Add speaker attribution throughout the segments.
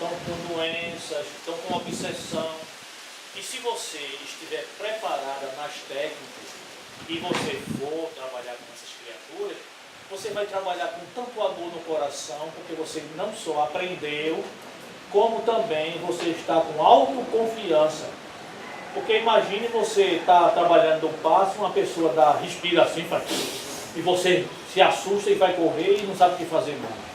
Speaker 1: estão com doenças, estão com obsessão. E se você estiver preparada nas técnicas e você for trabalhar com essas criaturas, você vai trabalhar com tanto amor no coração, porque você não só aprendeu, como também você está com autoconfiança. Porque imagine você estar trabalhando no passe, uma pessoa respira assim, e você se assusta e vai correr e não sabe o que fazer mais.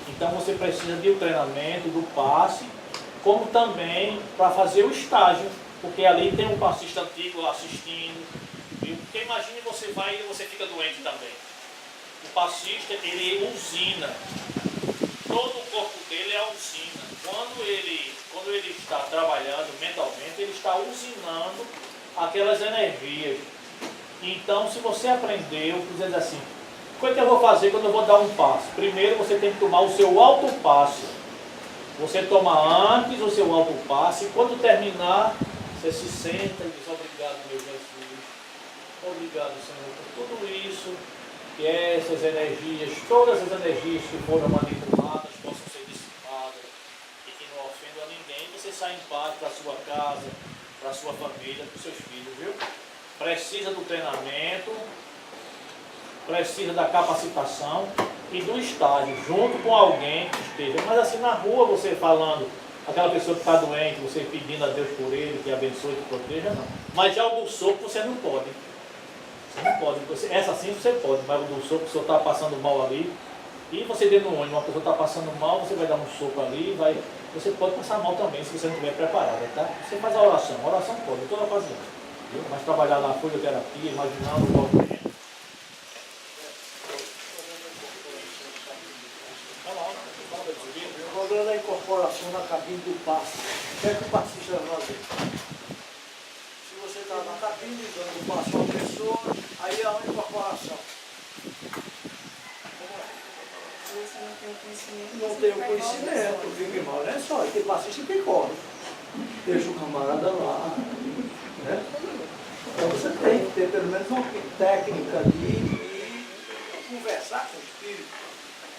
Speaker 1: Então você precisa de um treinamento do passe, como também para fazer o estágio, porque ali tem um passista antigo assistindo. Viu? Porque imagine você vai e você fica doente também. O passista, ele usina. Todo o corpo dele é usina. Quando ele está trabalhando mentalmente, ele está usinando aquelas energias. Então, se você aprendeu, dizendo assim, o que eu vou fazer quando eu vou dar um passo? Primeiro, você tem que tomar o seu autopasse. Você toma antes o seu autopasse e quando terminar, você se senta e diz, obrigado, meu Jesus. Obrigado, Senhor, por tudo isso. Que essas energias, todas as energias que foram manipuladas, possam ser dissipadas e que não ofendam a ninguém. Você sai em paz para a sua casa, para a sua família, para os seus filhos, viu? Precisa do treinamento, precisa da capacitação e do estágio, junto com alguém que esteja. Mas assim, na rua, você falando, aquela pessoa que está doente, você pedindo a Deus por ele, que abençoe, que proteja, não. Mas já o do soco você não pode. Você não pode. Essa sim você pode, mas o do soco, o senhor está passando mal ali, e você dentro do ônibus, uma pessoa está passando mal, você vai dar um soco ali, você pode passar mal também, se você não estiver preparada, tá? Você faz a oração pode, em toda ocasião. Viu? Mas trabalhar na folioterapia, imaginando o movimento.
Speaker 2: O problema da incorporação na cabine do passe. O que é que o passista vai fazer? Se você está na cabine dando o passo a uma pessoa, aí há uma incorporação.
Speaker 3: Você não tem o conhecimento.
Speaker 2: Não tem o conhecimento, fica mal, não é só. Tem passista que corre. Deixa o camarada lá. Né? Então você tem que ter pelo menos uma técnica de conversar com o espírito.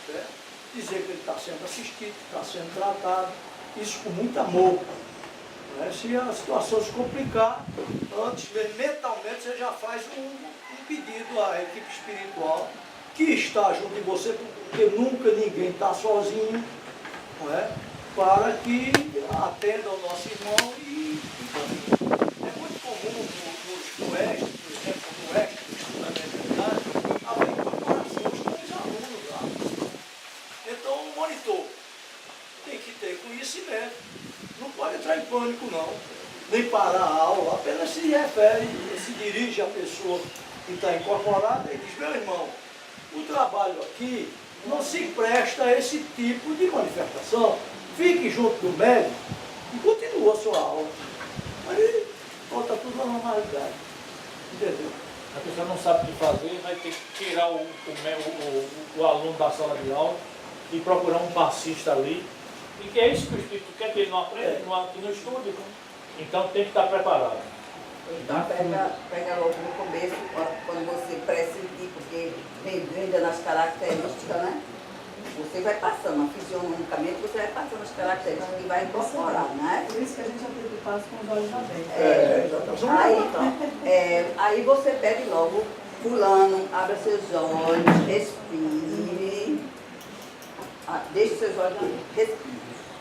Speaker 2: Né? Dizer que ele está sendo assistido, que está sendo tratado, isso com muito amor. Né? Se a situação se complicar, antes mesmo, mentalmente você já faz um pedido à equipe espiritual que está junto de você, porque nunca ninguém está sozinho, não é? Para que atenda ao nosso irmão e é muito comum no Oeste, por exemplo, no Oeste, no estudo da mediunidade, haver incorporações com os alunos lá. Então o monitor tem que ter conhecimento, não pode entrar em pânico não, nem parar a aula, apenas se refere, se dirige à pessoa que está incorporada e diz, meu irmão, o trabalho aqui não se presta a esse tipo de manifestação. Fique junto do médico e continua a sua aula. Aí volta tudo à normalidade. Entendeu?
Speaker 1: A pessoa não sabe o que fazer, vai ter que tirar o aluno da sala de aula e procurar um passista ali. E que é isso que o Espírito quer, que ele não aprende, não estude. Então tem que estar preparado.
Speaker 3: Então pega logo no começo, quando você pressentir, porque vem nas características, né? Você vai passando, fisionomicamente, você vai passando as características e vai incorporar, né?
Speaker 4: Por isso que a gente aprende o passo com os olhos abertos.
Speaker 3: Aí você pede logo, fulano, abra seus olhos, respire, deixe seus olhos, respire.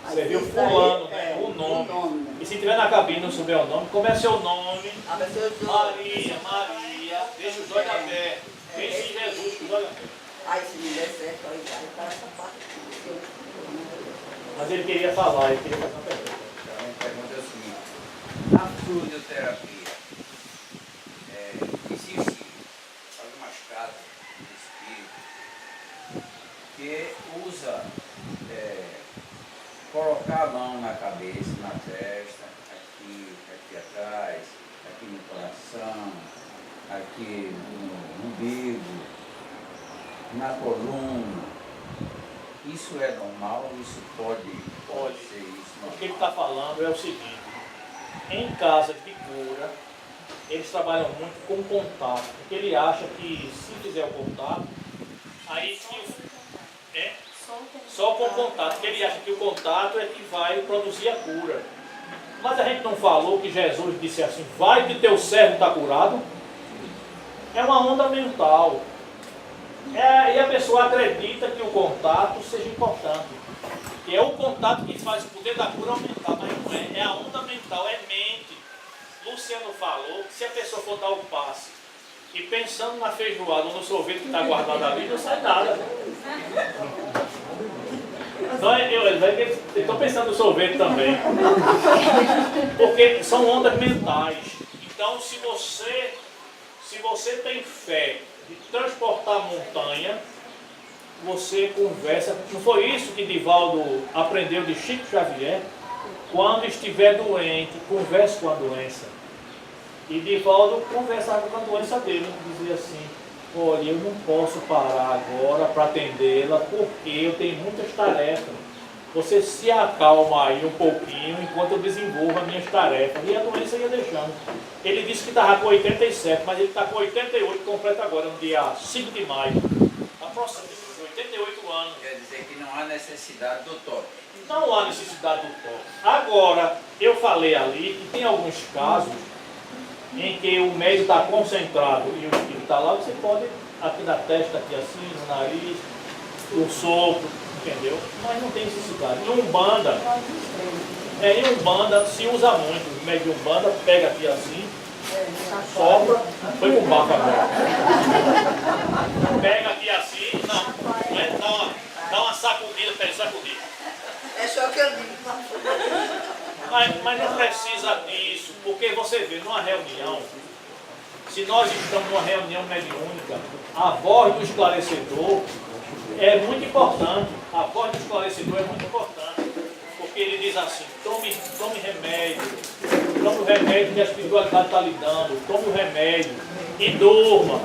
Speaker 1: Você viu fulano, né? O nome. E se tiver na cabine não souber o nome, como é seu nome?
Speaker 3: Abra seus olhos.
Speaker 1: Maria, deixa os olhos abertos. Pense em Jesus, com os olhos abertos.
Speaker 3: Aí se não der certo, aí vai para essa parte aqui.
Speaker 1: Mas ele queria falar, ele queria fazer uma pergunta.
Speaker 5: A minha pergunta é o seguinte: a fluidoterapia existe algumas casas de espírito que usa colocar a mão na cabeça, na testa, aqui atrás, aqui no coração, aqui no umbigo, na coluna. Isso é normal? Isso pode ser isso?
Speaker 1: O que ele está falando é o seguinte: em casas de cura, eles trabalham muito com contato, porque ele acha que se fizer o contato, aí Só com contato, porque ele acha que o contato é que vai produzir a cura. Mas a gente não falou que Jesus disse assim, vai que teu servo está curado? É uma onda mental. E a pessoa acredita que o contato seja importante. E é o contato que faz o poder da cura aumentar, mas não é. É a onda mental, é mente. Luciano falou que se a pessoa for dar o passe e pensando na feijoada ou no sorvete que está guardado ali, não sai nada. Então, eu estou pensando no sorvete também. Porque são ondas mentais. Então, se você tem fé de transportar montanha, você conversa. Não foi isso que Divaldo aprendeu de Chico Xavier? Quando estiver doente, converse com a doença. E Divaldo conversava com a doença dele, dizia assim, olha, eu não posso parar agora para atendê-la porque eu tenho muitas tarefas. Você se acalma aí um pouquinho enquanto eu desenvolvo as minhas tarefas. E a doença ia deixando. Ele disse que estava com 87, mas ele está com 88, completa agora, no dia 5 de maio. Está próximo, 88 anos.
Speaker 5: Quer dizer que não há necessidade do toque.
Speaker 1: Não há necessidade do toque. Agora, eu falei ali que tem alguns casos em que o médico está concentrado e o espírito está lá, você pode, aqui na testa, aqui assim, no nariz, o sopro, entendeu? Mas não tem necessidade. Em Umbanda se usa muito. O médico de Umbanda pega aqui assim, sopra, foi com bafo agora. Pega aqui assim, dá uma sacudida, pega sacudir.
Speaker 3: É só que eu digo.
Speaker 1: Mas não precisa disso, porque você vê, numa reunião, se nós estamos numa reunião mediúnica, a voz do esclarecedor é muito importante. A voz do esclarecedor é muito importante, porque ele diz assim, tome remédio, tome o remédio que a espiritualidade está lhe dando, tome o remédio e durma.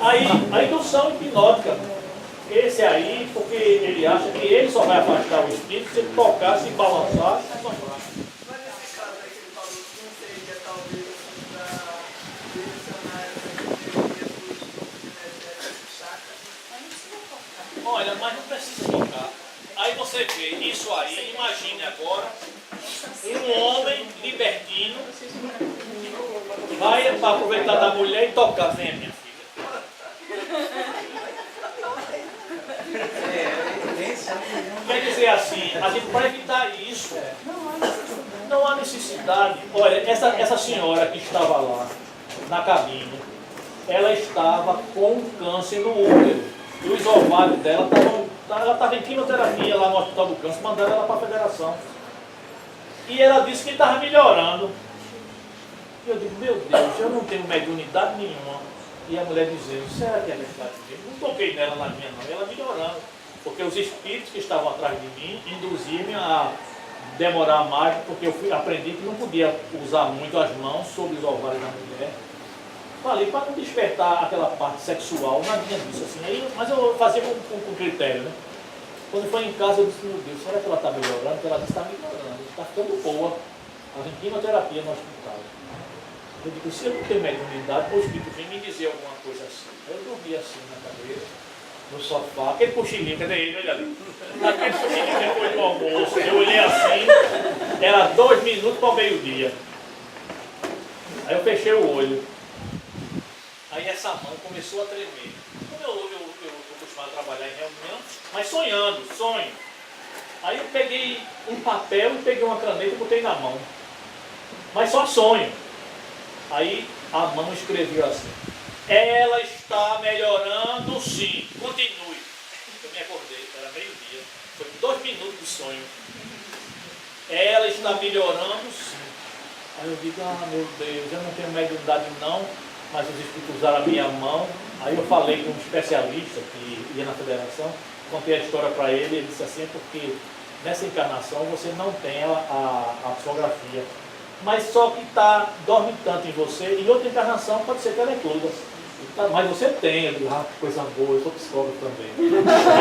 Speaker 1: Aí indução hipnótica. Esse aí, porque ele acha que ele só vai afastar o espírito se ele tocar, se balançar e se assombrar.
Speaker 2: Mas nesse caso aí que ele falou, não seria talvez para direcionar essa
Speaker 1: Olha, mas não precisa tocar. Aí você vê isso aí, imagine agora, um homem libertino vai para aproveitar da mulher e tocar, venha minha filha. Quer dizer assim, a gente para evitar isso, não há necessidade. Olha, essa senhora que estava lá na cabine, ela estava com câncer no útero. E os ovários dela ela estava em quimioterapia lá no Hospital do Câncer, mandando ela para a federação. E ela disse que estava melhorando. E eu digo, meu Deus, eu não tenho mediunidade nenhuma. E a mulher dizendo, será que é verdade? Não toquei nela na minha não, e ela melhorando. Porque os espíritos que estavam atrás de mim induziam-me a demorar mais, porque eu aprendi que não podia usar muito as mãos sobre os ovários da mulher. Falei, para não despertar aquela parte sexual, nadinha disso assim. Aí, mas eu fazia com critério, né? Quando foi em casa, eu disse, meu Deus, será que ela está melhorando? Porque ela disse que está melhorando, está ficando boa. Ela tem quimioterapia no hospital. Eu digo, se eu não tenho mediunidade, o espírito vem me dizer alguma coisa assim. Eu dormi assim na cadeira, no sofá, aquele cochilinho, cadê ele? Olha ali. Aquele cochilinho depois do almoço. Eu olhei assim, era 2 minutos para o meio-dia. Aí eu fechei o olho. Aí essa mão começou a tremer. Como eu estou acostumado a trabalhar em reunião, mas sonho. Aí eu peguei um papel e peguei uma caneta e botei na mão. Mas só sonho. Aí a mão escreveu assim, ela está melhorando sim, continue. Eu me acordei, era meio-dia, foi 2 minutos de sonho. Ela está melhorando sim. Aí eu digo, meu Deus, eu não tenho mediunidade não, mas os espíritos usaram a minha mão. Aí eu falei com um especialista que ia na federação, contei a história para ele, ele disse assim, é porque nessa encarnação você não tem a psicografia. Mas só que dorme tanto em você, em outra encarnação pode ser que ela ecluda. Mas você tem, eu digo, que coisa boa, eu sou psicólogo também.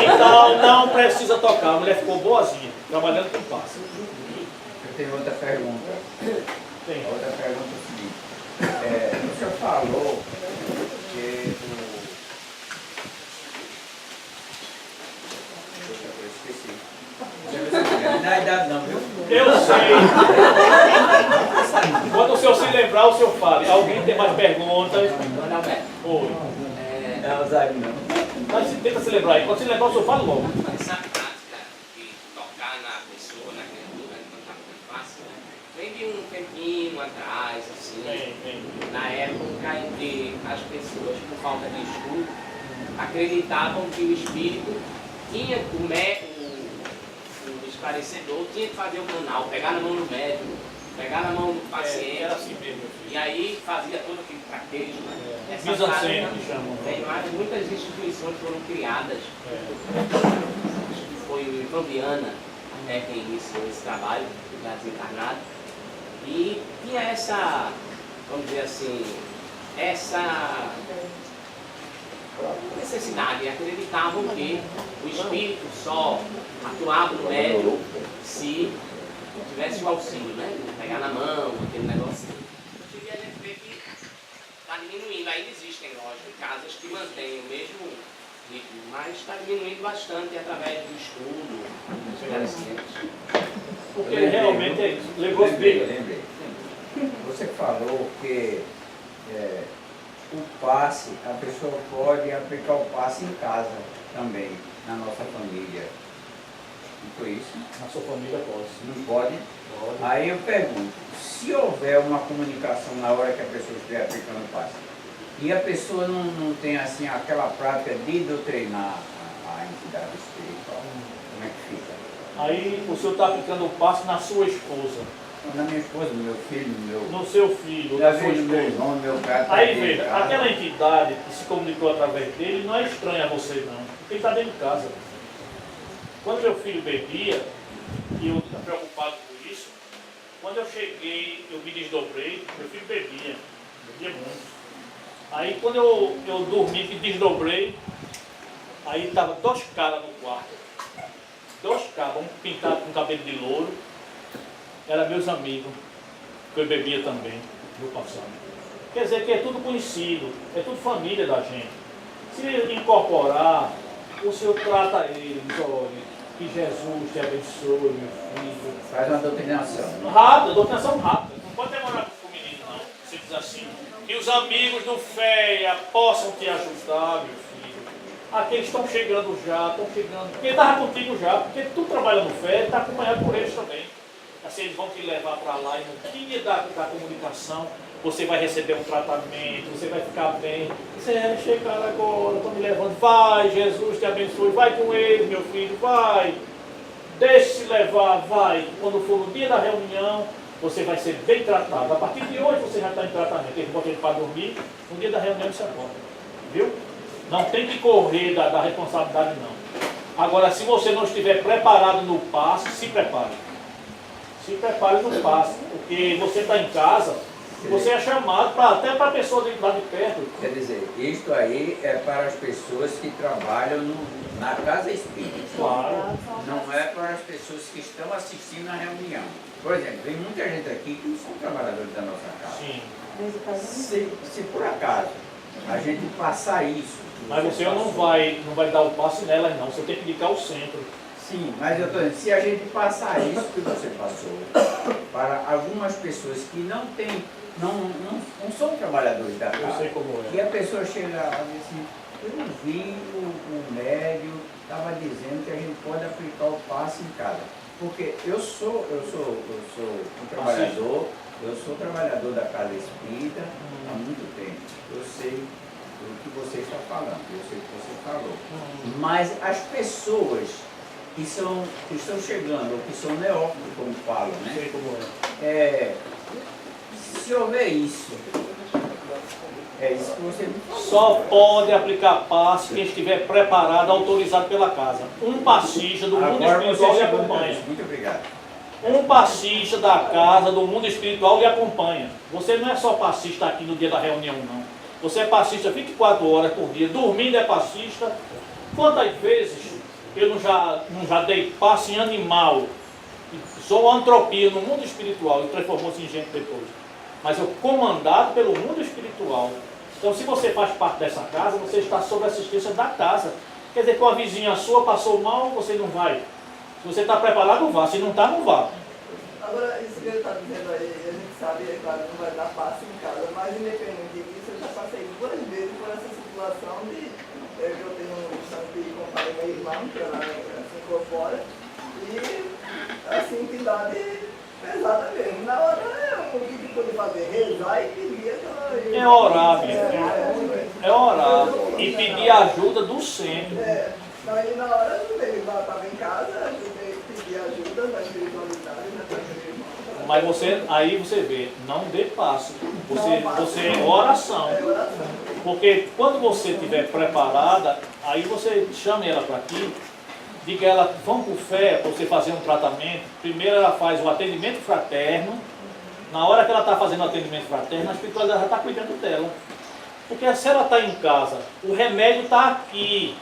Speaker 1: Então não precisa tocar, a mulher ficou boazinha, trabalhando com passe.
Speaker 5: Eu tenho outra pergunta.
Speaker 1: Tem.
Speaker 5: Outra pergunta é o seguinte. O senhor falou que eu esqueci. dá idade não, viu?
Speaker 1: Eu sei. Quando o senhor se lembrar, o senhor fale. Alguém tem mais perguntas?
Speaker 6: Dona Alberto,
Speaker 1: Oi.
Speaker 5: É Alzheimer não.
Speaker 1: Mas tenta se lembrar aí. Quando se lembrar, o senhor fala logo.
Speaker 6: essa prática de tocar na pessoa, na criatura, não está muito fácil, né? Vem de um tempinho atrás, assim,
Speaker 1: Vem.
Speaker 6: na época em que as pessoas, por falta de estudo, acreditavam que o espírito tinha o esclarecedor, tinha que fazer o canal, pegar na mão do médico, pegar na mão do paciente.
Speaker 1: Era assim mesmo, meu filho.
Speaker 6: E aí fazia todo aquele traquejo. Essa
Speaker 1: Mise-en-scène,
Speaker 6: prática
Speaker 1: que chamam.
Speaker 6: tem mais, muitas instituições foram criadas.
Speaker 1: É.
Speaker 6: Acho que foi o Ivan Viana quem iniciou esse trabalho, já desencarnado. E tinha essa, vamos dizer assim, essa necessidade. Acreditavam que o espírito só atuava no médium se tivesse o auxílio, né? Pegar na mão, aquele negocinho. E a gente vê que está diminuindo. Ainda existem, lógico, casas que mantêm o mesmo ritmo, mas está diminuindo bastante através do estudo, dos esclarecimentos.
Speaker 1: Porque realmente é isso. Lembrou-se
Speaker 5: Lembrei.
Speaker 1: dele.
Speaker 5: Você falou que o passe, a pessoa pode aplicar o passe em casa também, na nossa família. Não foi isso?
Speaker 1: Na sua família pode.
Speaker 5: Não pode?
Speaker 1: Pode.
Speaker 5: Aí eu pergunto, se houver uma comunicação na hora que a pessoa estiver aplicando o passe, e a pessoa não tem assim aquela prática de doutrinar a entidade espiritual, como é que fica?
Speaker 1: Aí o senhor está aplicando o passe na sua esposa,
Speaker 5: Na minha esposa, no meu filho, no meu...
Speaker 1: no seu filho,
Speaker 5: Já
Speaker 1: na sua
Speaker 5: vejo no meu
Speaker 1: esposa.
Speaker 5: irmão, no meu gato.
Speaker 1: Aí veja, aquela entidade que se comunicou através dele não é estranha a você não, porque ele está dentro de casa. Quando meu filho bebia, e eu estava preocupado com isso, quando eu cheguei, eu me desdobrei, meu filho bebia muito. Aí quando eu dormi, me desdobrei, aí estavam 2 caras no quarto. 2 caras, um pintado com cabelo de louro, eram meus amigos, que eu bebia também, no passado. Quer dizer que é tudo conhecido, é tudo família da gente. Se ele incorporar, o senhor trata eles, olha, que Jesus te abençoe, meu filho.
Speaker 5: Faz uma doutrinação.
Speaker 1: Rápida, doutrinação rápida. Não pode demorar com o menino, não. Você diz assim, que os amigos do FEA possam te ajudar, meu filho. Aqueles estão chegando já, estão chegando. Porque ele estava contigo já, porque tu trabalha no FEA, está acompanhado por eles também. Assim, eles vão te levar para lá e no dia da comunicação, você vai receber um tratamento, você vai ficar bem. Você é chegar agora, estão me levando. Vai, Jesus te abençoe, vai com ele, meu filho, vai. Deixe-se levar, vai. Quando for no dia da reunião, você vai ser bem tratado. A partir de hoje você já está em tratamento. Eles botam ele para dormir, no dia da reunião você acorda. Viu? Não tem que correr da responsabilidade, não. Agora, se você não estiver preparado no passe, se prepare. Se prepare no passe, porque você está em casa, você é chamado até para a pessoa lá de perto.
Speaker 5: Quer dizer, isto aí é para as pessoas que trabalham na casa espírita.
Speaker 1: Claro.
Speaker 5: Não é para as pessoas que estão assistindo a reunião. Por exemplo, tem muita gente aqui que não são trabalhadores da nossa casa.
Speaker 1: Sim.
Speaker 5: Se por acaso a gente passar isso...
Speaker 1: Mas você não vai dar o passe nelas, não. Você tem que indicar o centro.
Speaker 5: Sim, mas eu estou dizendo, se a gente passar isso que você passou para algumas pessoas que não são trabalhadores da
Speaker 1: Eu
Speaker 5: casa,
Speaker 1: sei como
Speaker 5: e
Speaker 1: é.
Speaker 5: a pessoa chega lá e diz assim, eu vi o médium estava dizendo que a gente pode aplicar o passe em casa. Porque eu sou um trabalhador, eu sou trabalhador da casa espírita há muito tempo. Eu sei o que você está falando, eu sei o que você falou. Mas as pessoas que estão chegando, ou que são neófitos, como falam,
Speaker 1: Eu
Speaker 5: né?
Speaker 1: sei como é.
Speaker 5: Se houver isso, é isso que você me falou.
Speaker 1: Só pode aplicar passe quem estiver preparado, autorizado pela casa. Um passista do mundo
Speaker 5: Agora
Speaker 1: espiritual
Speaker 5: você
Speaker 1: lhe
Speaker 5: chegou no
Speaker 1: acompanha.
Speaker 5: ponto. Muito obrigado.
Speaker 1: Um passista da casa do mundo espiritual lhe acompanha. Você não é só passista aqui no dia da reunião, não. Você é passista 24 horas por dia. Dormindo é passista. Quantas vezes eu não já dei passe em animal? Sou antropia no mundo espiritual e transformou-se em gente depois. Mas eu comandado pelo mundo espiritual. Então, se você faz parte dessa casa, você está sob a assistência da casa. Quer dizer, com a vizinha sua passou mal, você não vai Se você está preparado, vá. Se não está, não vá.
Speaker 7: Agora, isso que ele está dizendo aí, a gente sabe, é claro, não vai dar passe em casa, mas independente disso, eu já passei 2 vezes por essa situação de que eu tenho um santo de acompanhar meu irmão, que ela se incorpora, e assim, entidade pesada mesmo. Na hora, o que pode fazer? Rezar e pedir aquela...
Speaker 1: É orar, é orar. E pedir ajuda do centro.
Speaker 7: Não, e na hora, ele estava em casa, eu pedi ajuda da espiritualidade, da igreja.
Speaker 1: Mas aí você vê, não dê passo. Você é oração. Porque quando você estiver preparada, aí você chama ela para aqui, diga ela, vamos por fé, para você fazer um tratamento. Primeiro ela faz o atendimento fraterno. Na hora que ela está fazendo o atendimento fraterno, a espiritualidade já está cuidando dela. Porque se ela está em casa, o remédio está aqui.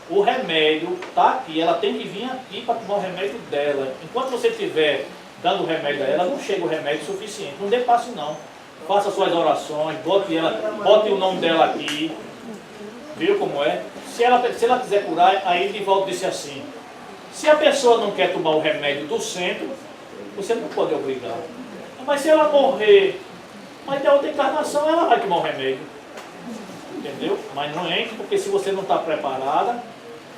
Speaker 1: O remédio está aqui, ela tem que vir aqui para tomar o remédio dela. Enquanto você estiver dando o remédio a ela, não chega o remédio suficiente. Não dê passe não. Faça suas orações, bote o nome dela aqui. Viu como é? Se ela quiser curar, aí Divaldo disse assim, se a pessoa não quer tomar o remédio do centro, você não pode obrigar. Mas se ela morrer, mas da outra encarnação, ela vai tomar o remédio. Entendeu? Mas não entre, porque se você não está preparada,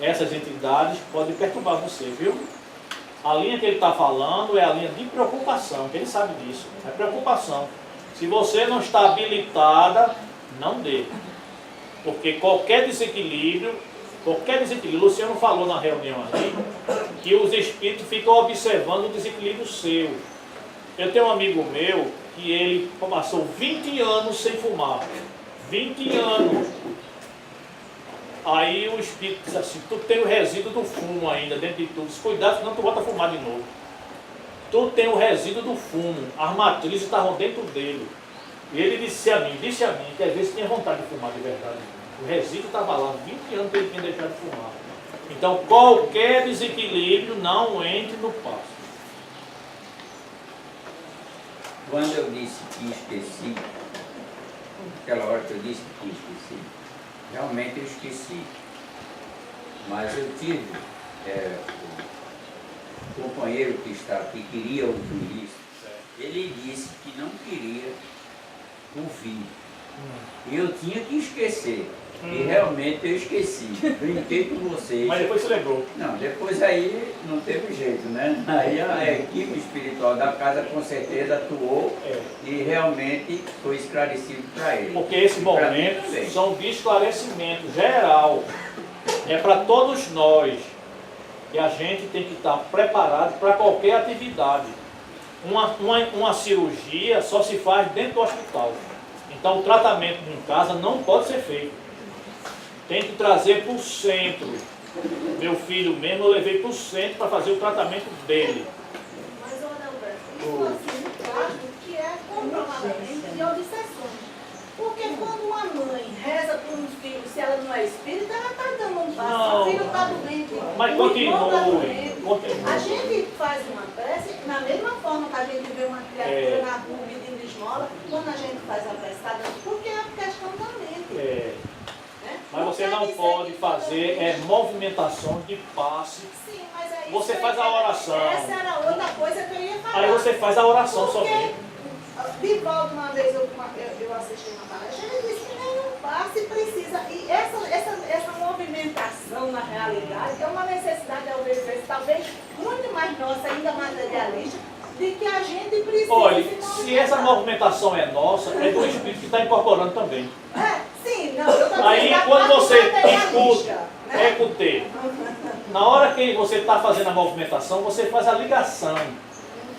Speaker 1: essas entidades podem perturbar você, viu? A linha que ele está falando é a linha de preocupação, que ele sabe disso. É preocupação. Se você não está habilitada, não dê. Porque qualquer desequilíbrio, o Luciano falou na reunião ali, que os espíritos ficam observando o desequilíbrio seu. Eu tenho um amigo meu que ele passou 20 anos sem fumar. 20 anos. Aí o espírito disse assim, tu tem o resíduo do fumo ainda dentro de tudo. Cuidado, senão tu volta a fumar de novo. Tu tem o resíduo do fumo. As matrizes estavam dentro dele. E ele disse a mim, que às vezes tinha vontade de fumar de verdade. O resíduo estava lá, 20 anos que ele tinha deixado de fumar. Então qualquer desequilíbrio não entre no passo.
Speaker 5: Quando eu disse que esqueci, aquela hora que eu disse que esqueci, realmente eu esqueci. Mas eu tive o companheiro que está aqui, queria ouvir isso, ele disse que não queria ouvir. E eu tinha que esquecer. E realmente eu esqueci. Brinquei com vocês.
Speaker 1: Mas depois você lembrou.
Speaker 5: Não, depois aí não teve jeito, né? Aí a equipe espiritual da casa com certeza atuou e realmente foi esclarecido para ele.
Speaker 1: Porque esses momentos são de esclarecimento geral. É para todos nós. E a gente tem que estar preparado para qualquer atividade. Uma cirurgia só se faz dentro do hospital. Então o tratamento em casa não pode ser feito. Tem que trazer para o centro. Meu filho mesmo eu levei para o centro para fazer o tratamento dele.
Speaker 8: Mas, Alberto, isso assim, no caso, que é comprovadamente de obsessões. Porque quando uma mãe reza por um filho, se ela não é espírita, ela está dando um passo.
Speaker 1: Não,
Speaker 8: O filho está doente,
Speaker 1: mas
Speaker 8: o irmão está
Speaker 1: continue.
Speaker 8: doente. A gente faz uma prece, na mesma forma que a gente vê uma criatura na rua pedindo esmola, quando a gente faz a prece, está dando, porque é a questão da mente.
Speaker 1: Mas você não pode fazer movimentações de passe.
Speaker 8: Sim, mas aí
Speaker 1: você faz a oração.
Speaker 8: Essa era outra coisa que eu ia falar.
Speaker 1: Aí você faz a oração
Speaker 8: porque,
Speaker 1: somente.
Speaker 8: Divaldo, uma vez eu assisti uma palestra, ele disse que nenhum passe precisa. E essa movimentação, na realidade, é uma necessidade, talvez muito mais nossa, ainda materialista, de que a gente precisa.
Speaker 1: Olha, se essa movimentação é nossa, é do espírito que está incorporando também.
Speaker 8: Sim, não, eu tô
Speaker 1: aí quando você escuta,
Speaker 8: né?
Speaker 1: escute, na hora que você está fazendo a movimentação, você faz a ligação.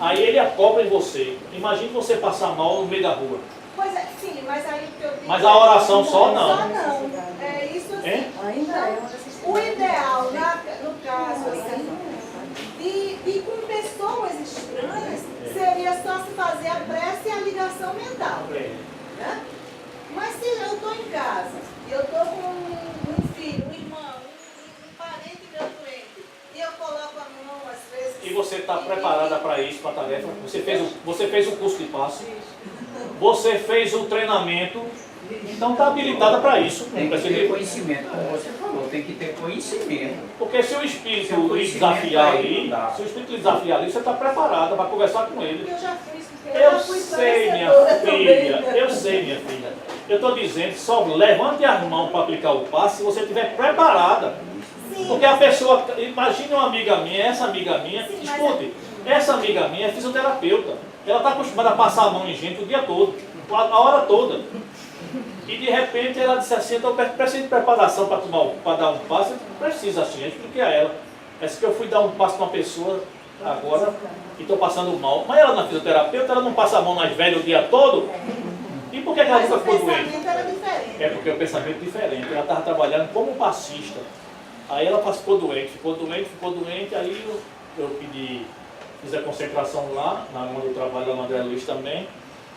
Speaker 1: Aí ele acopla em você. Imagine você passar mal no meio da rua.
Speaker 8: Pois é, sim, mas aí o que eu digo.
Speaker 1: Mas a oração só não.
Speaker 8: Só não. É isso assim.
Speaker 4: Ainda é
Speaker 8: O ideal, no caso, assim, de com pessoas estranhas, seria só se fazer a prece e a ligação mental. Né? Mas se eu estou em casa, e eu estou com um filho, um irmão, um parente meu doente, e eu coloco a mão às vezes...
Speaker 1: E você está preparada para isso, para a tarefa? Você fez o curso de passe? Você fez o treinamento Então está habilitada para isso.
Speaker 5: Tem
Speaker 1: Não
Speaker 5: que
Speaker 1: precisa
Speaker 5: ter
Speaker 1: de-
Speaker 5: conhecimento, como você falou, tem que ter conhecimento.
Speaker 1: Porque se o espírito
Speaker 5: Seu
Speaker 1: lhe
Speaker 5: conhecimento
Speaker 1: desafiar
Speaker 5: aí
Speaker 1: ali,
Speaker 5: dá.
Speaker 1: se o espírito lhe desafiar ali, você está preparada para conversar com ele.
Speaker 8: Eu já fui,
Speaker 1: Eu sei, minha filha, eu sei, minha filha. Eu estou dizendo, só levante as mãos para aplicar o passe se você estiver preparada.
Speaker 8: Sim.
Speaker 1: Porque a pessoa, imagine uma amiga minha, essa amiga minha,
Speaker 8: Sim, mas
Speaker 1: escute, essa amiga minha é fisioterapeuta. Ela está acostumada a passar a mão em gente o dia todo, a hora toda. E de repente ela disse assim, então preciso de preparação para dar um passo, precisa assim, eu expliquei a ela. Essa que eu fui dar um passo para uma pessoa agora e estou passando mal. Mas ela na fisioterapeuta, ela não passa a mão nas velhas o dia todo? E por que ela
Speaker 8: Mas
Speaker 1: nunca
Speaker 8: o
Speaker 1: ficou doente?
Speaker 8: pensamento era diferente.
Speaker 1: É porque o pensamento é diferente. Ela estava trabalhando como passista. Aí ela ficou doente, aí eu pedi, fiz a concentração lá, na mão do trabalho lá no André Luiz também,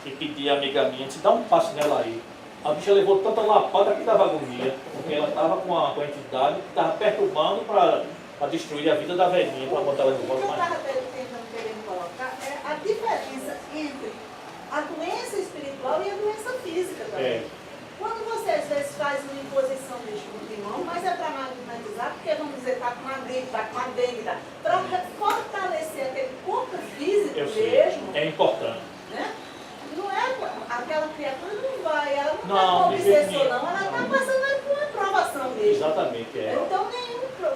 Speaker 1: e pedi a amiga minha, disse, dá um passo nela aí. A bicha levou tanta lapada que dava agonia, porque ela estava com a entidade que estava perturbando para destruir a vida da velhinha, para botar ela de
Speaker 8: O que
Speaker 1: volta
Speaker 8: eu
Speaker 1: mais.
Speaker 8: estava querendo colocar é a diferença entre a doença espiritual e a doença física também.
Speaker 1: É.
Speaker 8: Quando você às vezes faz uma imposição de estudo de mão, mas é para magnetizar, porque vamos dizer, está com uma gripe, está com uma dengue, tá? Para fortalecer aquele corpo físico
Speaker 1: Eu sei,
Speaker 8: mesmo,
Speaker 1: é importante.
Speaker 8: né? Não é, aquela criatura não vai, ela não
Speaker 1: Não,
Speaker 8: está com
Speaker 1: de jeito
Speaker 8: obsessor
Speaker 1: nenhum.
Speaker 8: não, ela está passando por uma provação mesmo.
Speaker 1: Exatamente, é.
Speaker 8: Então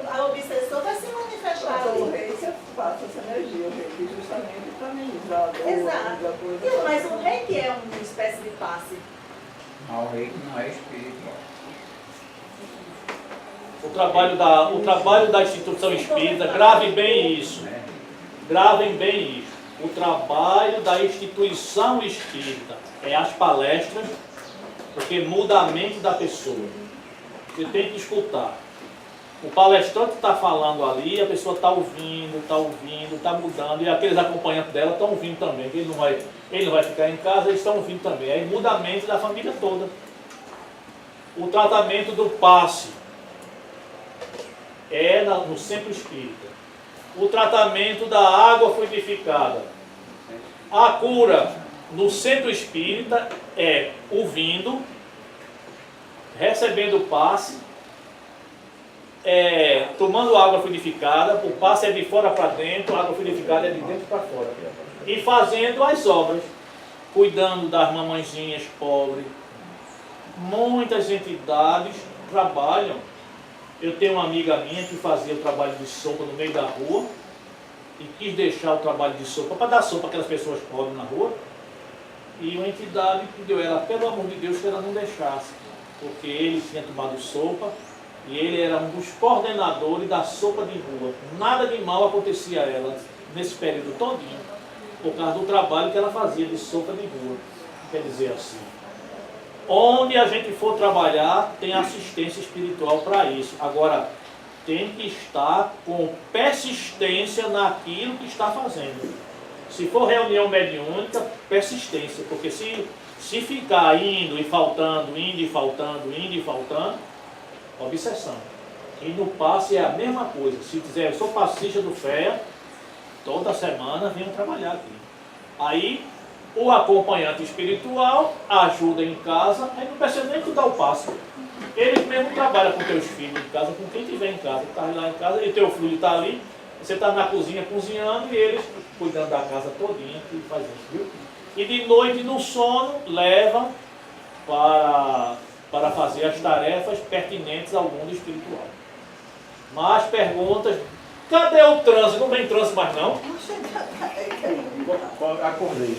Speaker 8: a obsessor vai se manifestar
Speaker 7: Então, o
Speaker 8: ali.
Speaker 7: rei você passa essa energia, o rei justamente para amenizar a dor,
Speaker 8: Exato.
Speaker 7: a coisa.
Speaker 8: Mas o rei que é uma espécie de passe.
Speaker 5: Mas o rei que não é espírito.
Speaker 1: O trabalho da instituição espírita, grave bem isso.
Speaker 5: Né?
Speaker 1: Gravem bem isso. O trabalho da instituição espírita é as palestras, porque muda a mente da pessoa. Você tem que escutar. O palestrante está falando ali, a pessoa está ouvindo, está mudando, e aqueles acompanhantes dela estão ouvindo também, que ele não vai ficar em casa, eles estão ouvindo também. Aí muda a mente da família toda. O tratamento do passe é no centro espírita. O tratamento da água fluidificada. A cura no centro espírita é ouvindo, recebendo o passe, tomando água fluidificada, o passe é de fora para dentro, a água fluidificada é de dentro para fora. E fazendo as obras, cuidando das mamãezinhas pobres. Muitas entidades trabalham. Eu tenho uma amiga minha que fazia o trabalho de sopa no meio da rua e quis deixar o trabalho de sopa para dar sopa para aquelas pessoas pobres na rua. E uma entidade pediu ela, pelo amor de Deus, que ela não deixasse, porque ele tinha tomado sopa e ele era um dos coordenadores da sopa de rua. Nada de mal acontecia a ela nesse período todinho, por causa do trabalho que ela fazia de sopa de rua. Quer dizer assim, onde a gente for trabalhar, tem assistência espiritual para isso. Agora, tem que estar com persistência naquilo que está fazendo. Se for reunião mediúnica, persistência, porque se ficar indo e faltando, obsessão. E no passe é a mesma coisa. Se quiser, eu sou passista do FEA, toda semana venho trabalhar aqui. Aí, o acompanhante espiritual ajuda em casa, aí não precisa nem tu dar o passe. Ele mesmo trabalha com teus filhos em casa, com quem tiver em casa. Está lá em casa e teu filho está ali, você está na cozinha cozinhando e eles cuidando da casa todinha e fazendo, viu? E de noite no sono levam para fazer as tarefas pertinentes ao mundo espiritual. Mais perguntas? Cadê o trânsito? Não vem trânsito mais não?
Speaker 9: Acordei.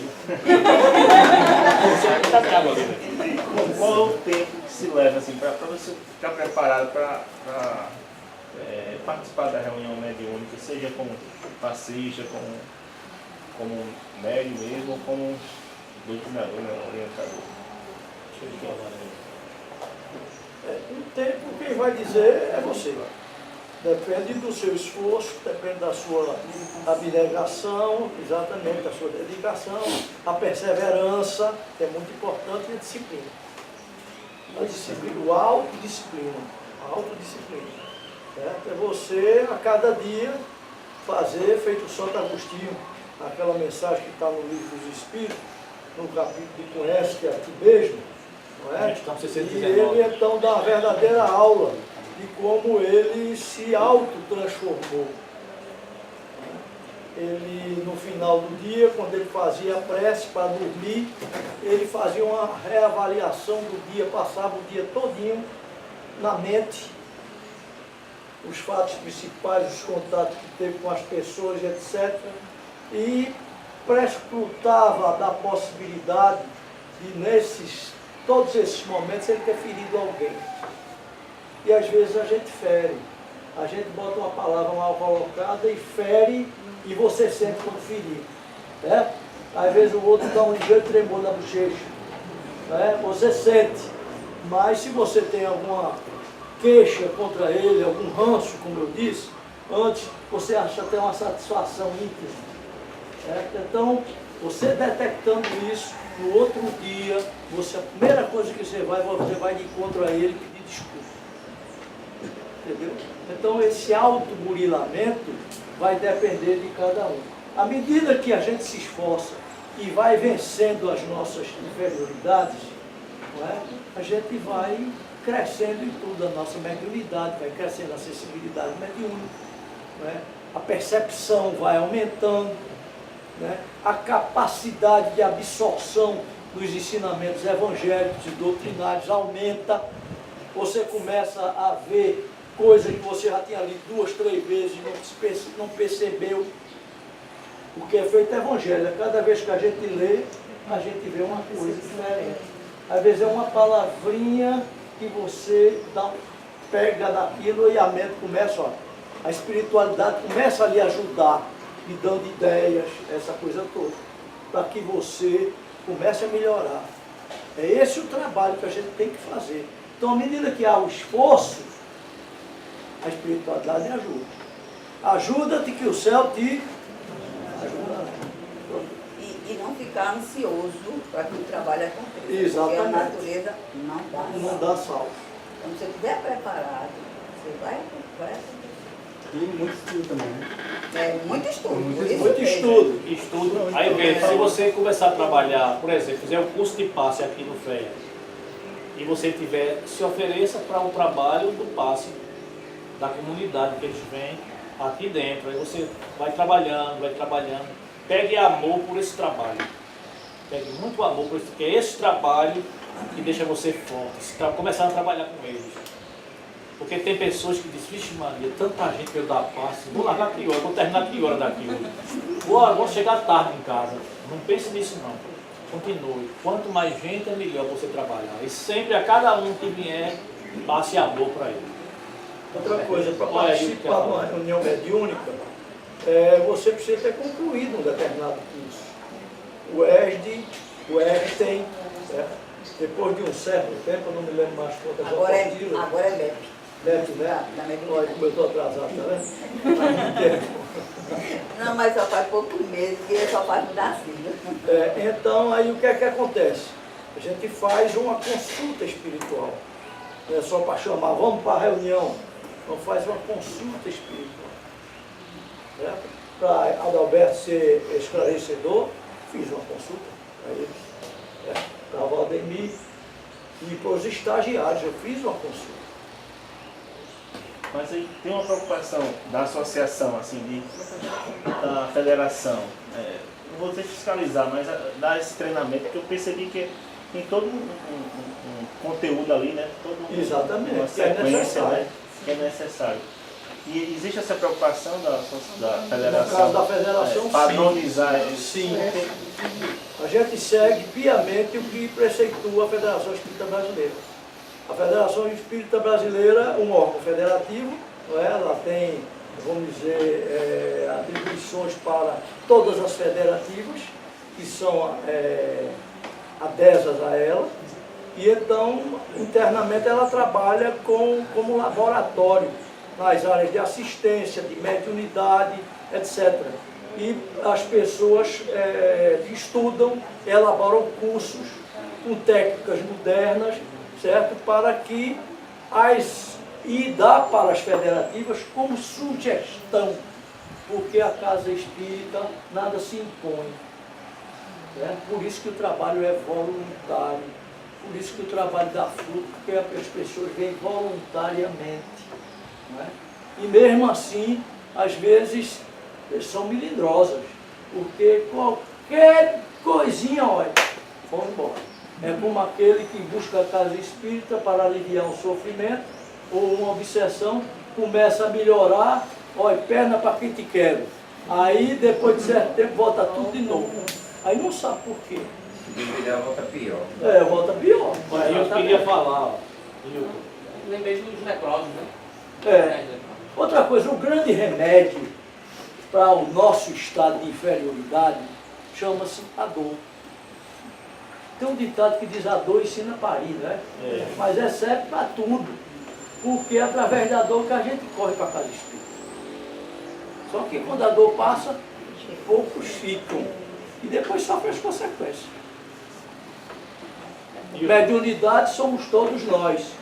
Speaker 1: Qual
Speaker 9: Qual o tempo que se leva assim, para você ficar preparado para participar da reunião mediúnica, seja como passista, como médium mesmo, ou como doutrinador, né, orientador?
Speaker 2: O tempo quem vai dizer é você. Depende do seu esforço, depende da sua abnegação, exatamente, da sua dedicação, a perseverança, que é muito importante, e a disciplina. A disciplina, o autodisciplina. A autodisciplina. Certo? É você, a cada dia, fazer, feito Santo Agostinho, aquela mensagem que está no Livro dos Espíritos, no capítulo de Conhece, que é aqui mesmo, não é?
Speaker 1: Gestão
Speaker 2: E
Speaker 1: 619.
Speaker 2: ele então dá uma verdadeira aula de como ele se autotransformou. Ele, no final do dia, quando ele fazia a prece para dormir, ele fazia uma reavaliação do dia, passava o dia todinho na mente, os fatos principais, os contatos que teve com as pessoas, etc. E prescrutava da possibilidade de, todos esses momentos, ele ter ferido alguém. E às vezes a gente fere. A gente bota uma palavra mal colocada e fere, e você sente como ferir. Né? Às vezes o outro dá um ligeiro tremor na bochecha. Né? Você sente. Mas se você tem alguma queixa contra ele, algum ranço, como eu disse, antes você acha até uma satisfação íntima. Certo? Então, você detectando isso, no outro dia, a primeira coisa que você vai de encontro a ele pedir desculpa. Entendeu? Então, esse autoburilamento vai depender de cada um. À medida que a gente se esforça e vai vencendo as nossas inferioridades, não é? A gente vai crescendo em tudo, a nossa mediunidade, vai crescendo a sensibilidade mediúnica, não é? A percepção vai aumentando, né? A capacidade de absorção dos ensinamentos evangélicos e doutrinários aumenta, você começa a ver coisas que você já tinha lido 2, 3 vezes e não percebeu, porque é feito evangelho. Cada vez que a gente lê, a gente vê uma coisa diferente. Às vezes é uma palavrinha que você pega daquilo e a mente começa, a espiritualidade começa a lhe ajudar, lhe dando ideias, essa coisa toda, para que você comece a melhorar. É esse o trabalho que a gente tem que fazer. Então, à medida que há o esforço, a espiritualidade ajuda. Ajuda-te que o céu te ajuda.
Speaker 3: E não ficar ansioso para que o trabalho aconteça.
Speaker 2: Exatamente.
Speaker 3: Porque a natureza não dá
Speaker 2: salto.
Speaker 3: Quando você estiver preparado, você vai acontecer.
Speaker 10: E muito estudo também, né?
Speaker 3: É, muito estudo.
Speaker 2: Muito estudo.
Speaker 1: Estudo. Aí vem, se você começar a trabalhar, por exemplo, fizer um curso de passe aqui no FEA, e você tiver, se ofereça para o trabalho do passe da comunidade que eles vêm aqui dentro. Aí você vai trabalhando, pegue amor por esse trabalho. Pegue muito amor por isso, porque é esse trabalho que deixa você forte. Começar a trabalhar com eles. Porque tem pessoas que dizem, vixe Maria, tanta gente que eu dar passe, vou largar que hora, vou terminar que hora daqui hoje. Vou chegar tarde em casa. Não pense nisso não. Continue. Quanto mais gente é melhor você trabalhar. E sempre a cada um que vier, passe amor para ele.
Speaker 2: Outra coisa, para participar de uma reunião mediúnica, você precisa ter concluído um determinado curso. O ESD, o ESTEM, certo? Depois de um certo tempo, eu não me lembro mais quantas
Speaker 3: agora é MEP.
Speaker 2: MEP, né? Olha como eu estou atrasado, tá vendo?
Speaker 3: Não, mas só faz poucos meses e ele só faz mudar sigla.
Speaker 2: Então, aí o que é que acontece? A gente faz uma consulta espiritual. Não é só para chamar, vamos para a reunião. Então faz uma consulta espiritual. Certo? Para Adalberto ser esclarecedor, fiz uma consulta para ele. Para Valdemir e para os estagiários, eu fiz uma consulta.
Speaker 9: Mas aí tem uma preocupação da associação, assim, da federação. Não vou dizer fiscalizar, mas dar esse treinamento, porque eu percebi que tem todo um conteúdo ali, né?
Speaker 2: Exatamente,
Speaker 9: uma sequência, né? Que é necessário. E existe essa preocupação da federação?
Speaker 2: No caso da federação,
Speaker 9: padronizar
Speaker 2: sim. A gente segue piamente o que preceitua a Federação Espírita Brasileira. A Federação Espírita Brasileira é um órgão federativo, não é? Ela tem, vamos dizer, atribuições para todas as federativas, que são adesas a ela, e então, internamente, ela trabalha como laboratório nas áreas de assistência, de mediunidade, etc. E as pessoas estudam, elaboram cursos com técnicas modernas, certo? Para que e dá para as federativas como sugestão, porque a casa espírita nada se impõe. Certo? Por isso que o trabalho é voluntário. Por isso que o trabalho dá fruto, porque as pessoas vêm voluntariamente. Não é? E mesmo assim, às vezes, são melindrosas, porque qualquer coisinha, olha, vão embora. É como aquele que busca a casa espírita para aliviar um sofrimento ou uma obsessão, começa a melhorar, olha, perna para quem te quero. Aí, depois de certo tempo, volta tudo de novo. Aí não sabe por quê.
Speaker 5: Se duvidar, volta pior.
Speaker 2: Volta pior.
Speaker 1: Aí eu queria falar, ó,
Speaker 6: Lembrei dos leprosos, né?
Speaker 2: Outra coisa, o grande remédio para o nosso estado de inferioridade chama-se a dor. Tem um ditado que diz a dor ensina a parir, né? Mas é certo para tudo. Porque é através da dor que a gente corre para a casa espírita. Só que quando a dor passa, poucos ficam. E depois sofrem as consequências. Mediunidade somos todos nós.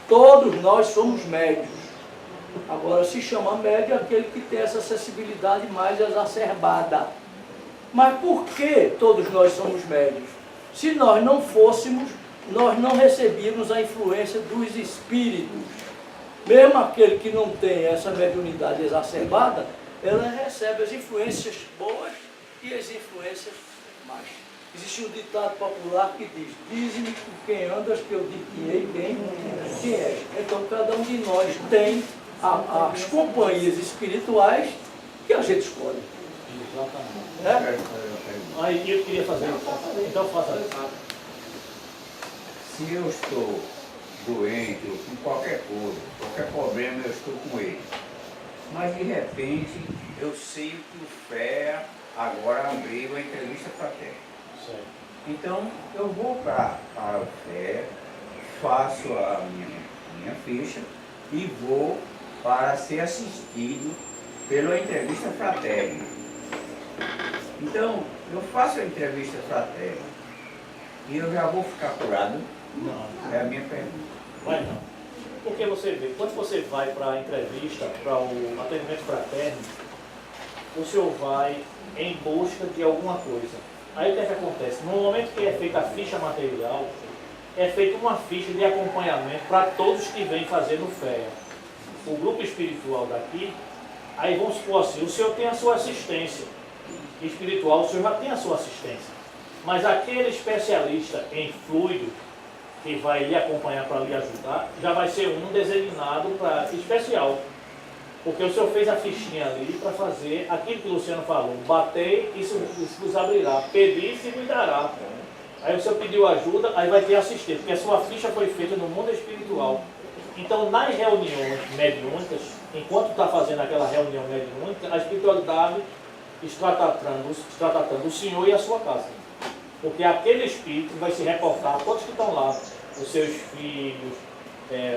Speaker 2: Todos nós somos médios. Agora, se chama médio aquele que tem essa sensibilidade mais exacerbada. Mas por que todos nós somos médios? Se nós não fôssemos, nós não recebíamos a influência dos espíritos. Mesmo aquele que não tem essa mediunidade exacerbada, ela recebe as influências boas e as influências más. Existe um ditado popular que diz: dize-me com quem andas que eu dir quem és. Então cada um de nós tem as companhias espirituais que a gente escolhe.
Speaker 1: Exatamente. Aí eu queria fazer. Então faça.
Speaker 5: Se eu estou doente ou com qualquer coisa, qualquer problema, eu estou com ele. Mas de repente eu sei que o FEA agora abriu a entrevista fraterna. Então eu vou para o FEA, faço a minha ficha e vou para ser assistido pela entrevista fraterna. Então eu faço a entrevista fraterna e eu já vou ficar curado?
Speaker 1: Não.
Speaker 5: É a minha pergunta.
Speaker 1: Vai não. Porque você vê, quando você vai para a entrevista, para o atendimento fraterno, o senhor vai em busca de alguma coisa. Aí o que é que acontece? No momento que é feita a ficha material, é feita uma ficha de acompanhamento para todos que vêm fazer no FEA. O grupo espiritual daqui, aí vamos supor assim, o senhor tem a sua assistência espiritual, o senhor já tem a sua assistência. Mas aquele especialista em fluido, que vai lhe acompanhar para lhe ajudar, já vai ser um designado para especial. Porque o senhor fez a fichinha ali para fazer aquilo que o Luciano falou: batei, isso vos abrirá, pedi, se vos dará. Aí o senhor pediu ajuda, aí vai ter assistente, porque a sua ficha foi feita no mundo espiritual. Então, nas reuniões mediúnicas, enquanto está fazendo aquela reunião mediúnica, a espiritualidade está tratando o senhor e a sua casa. Porque aquele espírito vai se reportar a todos que estão lá, os seus filhos,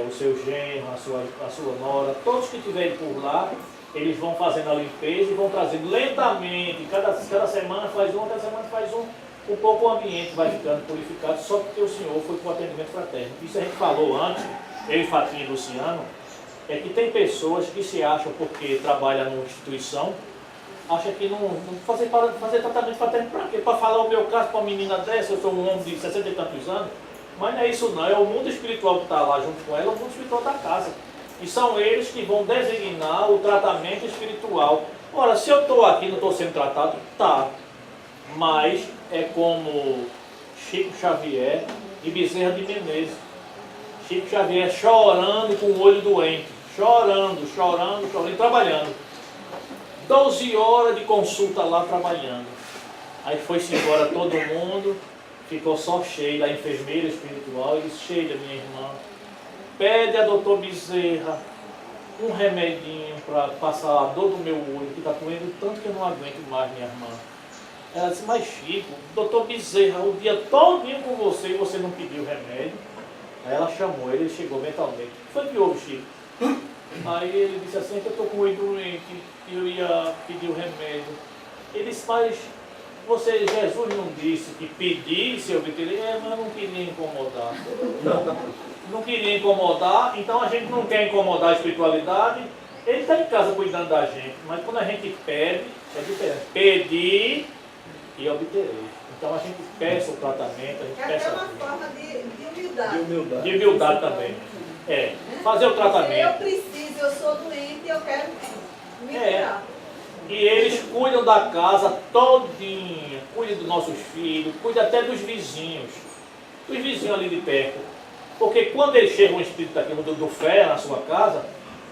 Speaker 1: o seu genro, a sua nora, todos que estiverem por lá, eles vão fazendo a limpeza e vão trazendo lentamente, cada semana faz um, cada semana faz um, um pouco o ambiente vai ficando purificado, só porque o senhor foi para o atendimento fraterno. Isso a gente falou antes, eu e Fatinha e Luciano, é que tem pessoas que se acham, porque trabalham numa instituição, acha que não fazer tratamento fraterno para quê? Para falar o meu caso para uma menina dessa, eu sou um homem de 60 e tantos anos, mas não é isso não, é o mundo espiritual que está lá junto com ela, é o mundo espiritual da casa. E são eles que vão designar o tratamento espiritual. Ora, se eu estou aqui e não estou sendo tratado, tá. Mas é como Chico Xavier e Bezerra de Menezes. Chico Xavier chorando com o olho doente, chorando, e trabalhando. 12 horas de consulta lá trabalhando. Aí foi-se embora todo mundo, ficou só Sheila, a enfermeira espiritual, e disse: Sheila, minha irmã, pede a doutor Bezerra um remedinho para passar a dor do meu olho, que está doendo tanto que eu não aguento mais, minha irmã. Ela disse: mas Chico, doutor Bezerra, o dia todinho com você e você não pediu remédio. Aí ela chamou ele chegou mentalmente. O que foi que houve, Chico? Aí ele disse assim: que eu estou com o olho doente e eu ia pedir o remédio. Ele disse: mas Jesus não disse que pedisse, eu pedi, mas eu não queria incomodar. Não queria incomodar, então a gente não quer incomodar a espiritualidade. Ele está em casa cuidando da gente, mas quando a gente pede, é diferente. Pedir e obtereis. Então a gente peça o tratamento, a gente
Speaker 8: É até
Speaker 1: peça
Speaker 8: uma forma de humildade.
Speaker 1: de humildade também. Fazer o
Speaker 8: Eu
Speaker 1: tratamento.
Speaker 8: preciso, eu sou doente, eu quero me
Speaker 1: É.
Speaker 8: curar.
Speaker 1: E eles cuidam da casa todinha, cuidam dos nossos filhos, cuidam até dos vizinhos ali de perto. Porque quando eles chegam um espírito daquilo do fé na sua casa,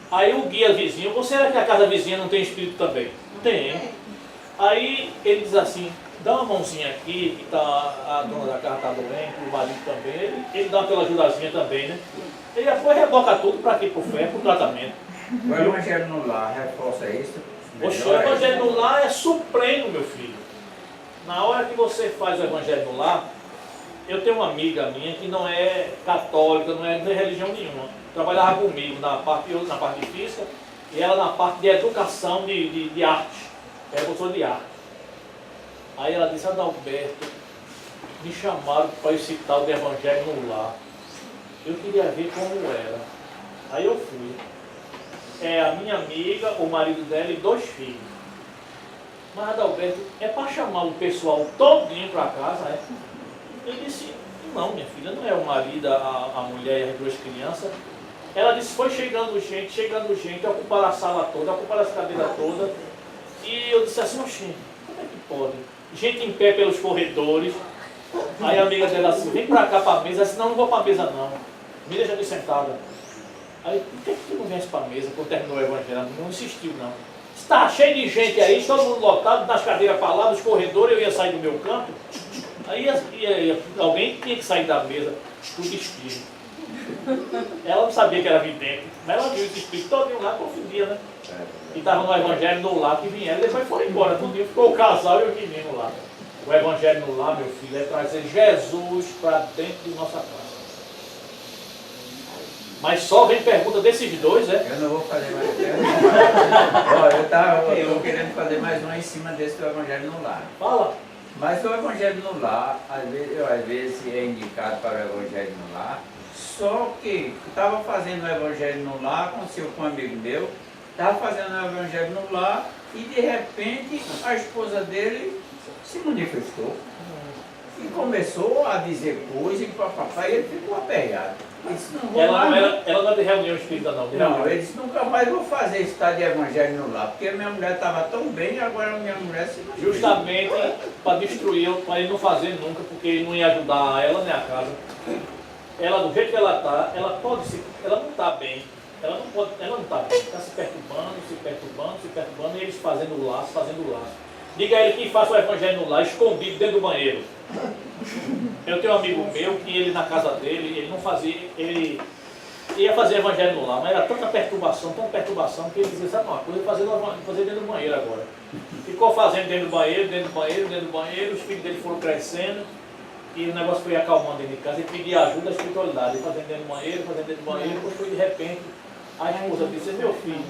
Speaker 1: aí o guia vizinho, ou será que a casa vizinha não tem espírito também? Tem. Aí ele diz assim, dá uma mãozinha aqui, que tá, a dona da casa está doente, o marido também, ele dá aquela ajudazinha também, né? Ele depois reboca tudo para quê? Por fé, por tratamento.
Speaker 5: O Evangelho no Lar reforça isso.
Speaker 1: Oxe, o Evangelho no Lar é supremo, meu filho. Na hora que você faz o Evangelho no Lar, eu tenho uma amiga minha que não é católica, não é de religião nenhuma. Trabalhava comigo na parte de física e ela na parte de educação de arte. Era professora de arte. Aí ela disse, Adalberto, me chamaram para esse tal de Evangelho no Lar. Eu queria ver como era. Aí eu fui. É a minha amiga, o marido dela e 2 filhos. Mas Adalberto, é para chamar o pessoal todinho para casa, é? Eu disse, não, minha filha, não é o marido, a mulher e as 2 crianças. Ela disse, foi chegando gente, ocuparam a sala toda, ocuparam as cadeiras todas. E eu disse assim, oxê, como é que pode? Gente em pé pelos corredores. Aí a amiga dela assim, vem pra cá pra mesa. Eu disse, não vou pra mesa não. Me deixa aqui sentada. Aí, por que tu não viesse pra mesa quando terminou o Evangelho? Não insistiu não. Está cheio de gente aí, todo mundo lotado, nas cadeiras pra lá, nos corredores, eu ia sair do meu canto. Aí alguém tinha que sair da mesa, tudo espírito. Ela não sabia que era vidente, mas ela viu esse espírito todinho lá, confundia, né? E estava no Evangelho no Lar, que vieram, depois foram embora, tudinho, ficou o casal e o menino lá. O Evangelho no Lar, meu filho, é trazer Jesus para dentro de nossa casa. Mas só vem pergunta desses 2, é?
Speaker 5: Eu não vou fazer mais eu estou querendo fazer mais uma em cima desse do Evangelho no Lar.
Speaker 1: Fala.
Speaker 5: Mas o Evangelho no Lar, às vezes é indicado para o Evangelho no Lar, só que estava fazendo o Evangelho no Lar, aconteceu com um amigo meu, estava fazendo o Evangelho no Lar e de repente a esposa dele se manifestou e começou a dizer coisas e papai, ele ficou aperreado. Ele disse, não vou mais.
Speaker 1: Ela não é de reunião espírita não.
Speaker 5: Não, ele disse, nunca mais vou fazer esse tal de Evangelho no Lar, porque minha mulher estava tão bem e agora minha mulher se manifestou.
Speaker 1: Justamente para destruir, para ele não fazer nunca, porque ele não ia ajudar ela nem a casa. Ela, do jeito que ela está, ela não está bem. Ela não está bem. Está se perturbando, e eles fazendo laço. Diga a ele que faça o Evangelho no Lar, escondido dentro do banheiro. Eu tenho um amigo meu que ele na casa dele, ele não fazia, ele ia fazer Evangelho no Lar, mas era tanta perturbação, que ele dizia, sabe uma coisa, fazer dentro do banheiro agora. Ficou fazendo dentro do banheiro, os filhos dele foram crescendo, e o negócio foi acalmando dentro de casa, ele pedia ajuda à espiritualidade, fazendo dentro do banheiro, depois foi de repente, a esposa disse, meu filho,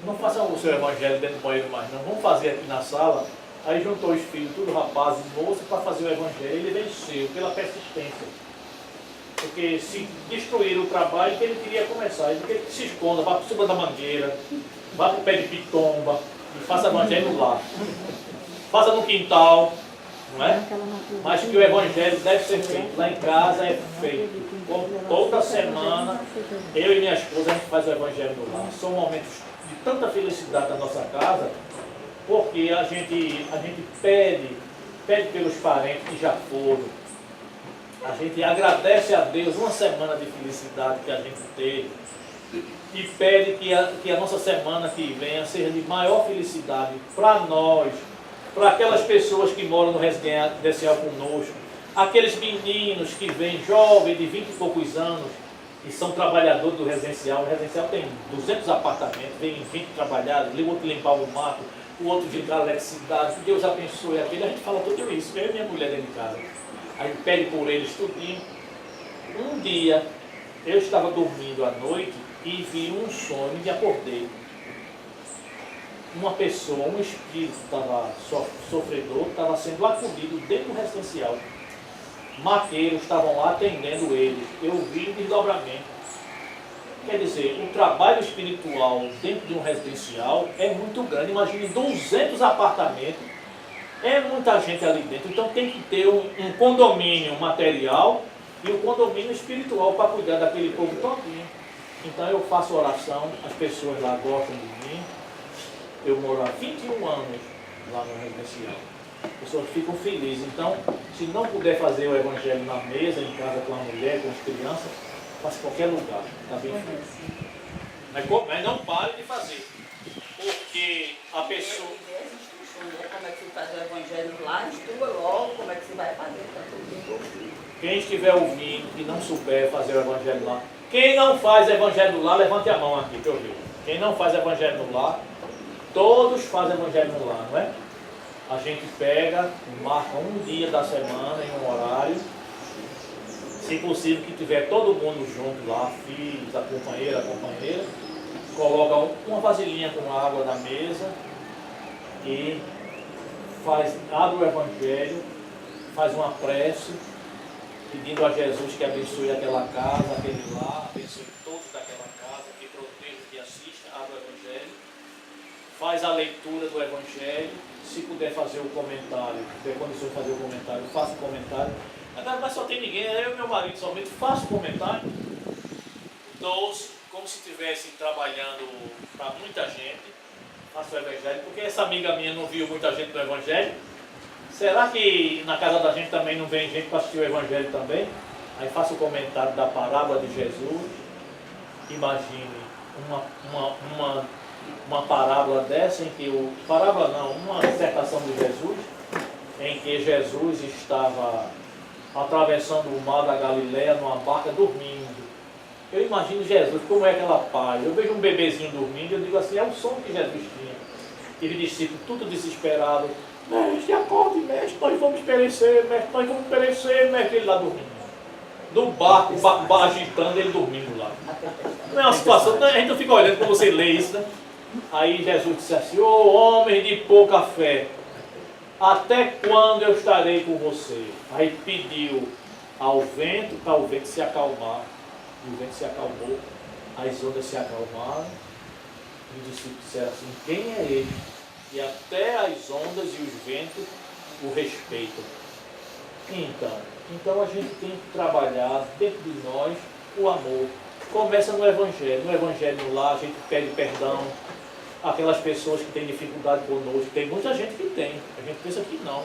Speaker 1: não faça o seu Evangelho dentro do banheiro mais não, vamos fazer aqui na sala. Aí juntou os filhos, tudo rapazes e moças, para fazer o Evangelho. Ele venceu pela persistência. Porque se destruir o trabalho que ele queria começar, ele queria que se esconda, vá para cima da mangueira, vá para o pé de pitomba e faça o Evangelho no lar. Faça no quintal, não é? Mas que o Evangelho deve ser feito. Lá em casa é feito. Como toda semana, eu e minha esposa, a gente faz o Evangelho no lar. São momentos de tanta felicidade da nossa casa, porque a gente pede pelos parentes que já foram. A gente agradece a Deus uma semana de felicidade que a gente teve. E pede que a nossa semana que venha seja de maior felicidade para nós, para aquelas pessoas que moram no residencial conosco, aqueles meninos que vêm jovens de 20 e poucos anos e são trabalhadores do residencial. O residencial tem 200 apartamentos, vem 20 trabalhar, o outro limpar o mato, o outro ligar a eletricidade, Deus abençoe aquele. A gente fala tudo isso, eu e minha mulher dentro de casa. A gente pede por eles tudinho. Um dia, eu estava dormindo à noite e vi um sonho e me acordei. Uma pessoa, um espírito estava sofredor, estava sendo acudido dentro do residencial. Maqueiros estavam lá atendendo eles. Eu vi o desdobramento. Quer dizer, o trabalho espiritual dentro de um residencial é muito grande. Imagine 200 apartamentos É muita gente ali dentro, então tem que ter um condomínio material e um condomínio espiritual para cuidar daquele povo todinho. Então eu faço oração, as pessoas lá gostam de mim. Eu moro há 21 anos lá no residencial. As pessoas ficam felizes. Então, se não puder fazer o evangelho na mesa, em casa com a mulher, com as crianças, faça em qualquer lugar. Está bem feito. Mas não pare de fazer. Porque a pessoa...
Speaker 3: Como é que você faz o evangelho lá, estuda logo como é que você vai fazer para todo mundo.
Speaker 1: Quem estiver ouvindo e não souber fazer o evangelho lá, quem não faz evangelho lá, levante a mão aqui para eu ver. Quem não faz evangelho lá, todos fazem evangelho lá, não é? A gente pega, marca um dia da semana em um horário, se possível que tiver todo mundo junto lá, filhos, a companheira, coloca uma vasilhinha com água na mesa e abre o evangelho, faz uma prece, pedindo a Jesus que abençoe aquela casa, aquele lar, abençoe todos daquela casa, que proteja, que assista, abre o evangelho, faz a leitura do evangelho, se puder fazer o comentário, tiver condições de fazer o comentário, faça o comentário. Mas só tem ninguém, eu e meu marido somente, faço o comentário, como se estivesse trabalhando para muita gente, faço o evangelho, porque essa amiga minha não viu muita gente no evangelho. Será que na casa da gente também não vem gente para assistir o evangelho também? Aí faço o comentário da parábola de Jesus. Imagine uma parábola dessa em que uma dissertação de Jesus, em que Jesus estava atravessando o mar da Galileia numa barca dormindo. Eu imagino Jesus, como é aquela paz. Eu vejo um bebezinho dormindo, eu digo assim, é o som que Jesus tinha. Aquele discípulo tudo desesperado. Mestre, acorde, mestre, nós vamos perecer, mestre, ele lá dormindo. No barco, o barco agitando, ele dormindo lá. Não é uma situação, a gente não fica olhando quando você lê isso, né? Aí Jesus disse assim, ô homem de pouca fé, até quando eu estarei com você? Aí pediu ao vento, para o vento se acalmar. E o vento se acalmou, as ondas se acalmaram. E os discípulos disseram assim, quem é ele? E até as ondas e os ventos o respeitam. Então a gente tem que trabalhar dentro de nós o amor. Começa no Evangelho lá, a gente pede perdão àquelas pessoas que têm dificuldade conosco. Tem muita gente que tem, a gente pensa que não.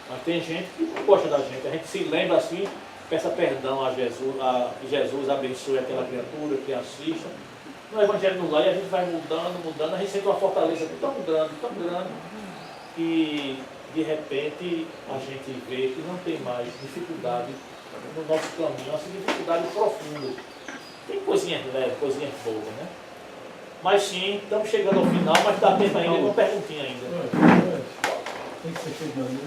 Speaker 1: Mas tem gente que não gosta da gente. A gente se lembra assim, peça perdão a Jesus, que Jesus abençoe aquela criatura que assista. No Evangelho lá, e a gente vai mudando, a gente sente uma fortaleza tão grande, que de repente a gente vê que não tem mais dificuldade no nosso caminho, assim, dificuldade profunda. Tem coisinhas leves, coisinhas boas, né? Mas sim, estamos chegando ao final, mas dá tempo ainda, uma perguntinha ainda.
Speaker 10: Tem que ser feito na mesa.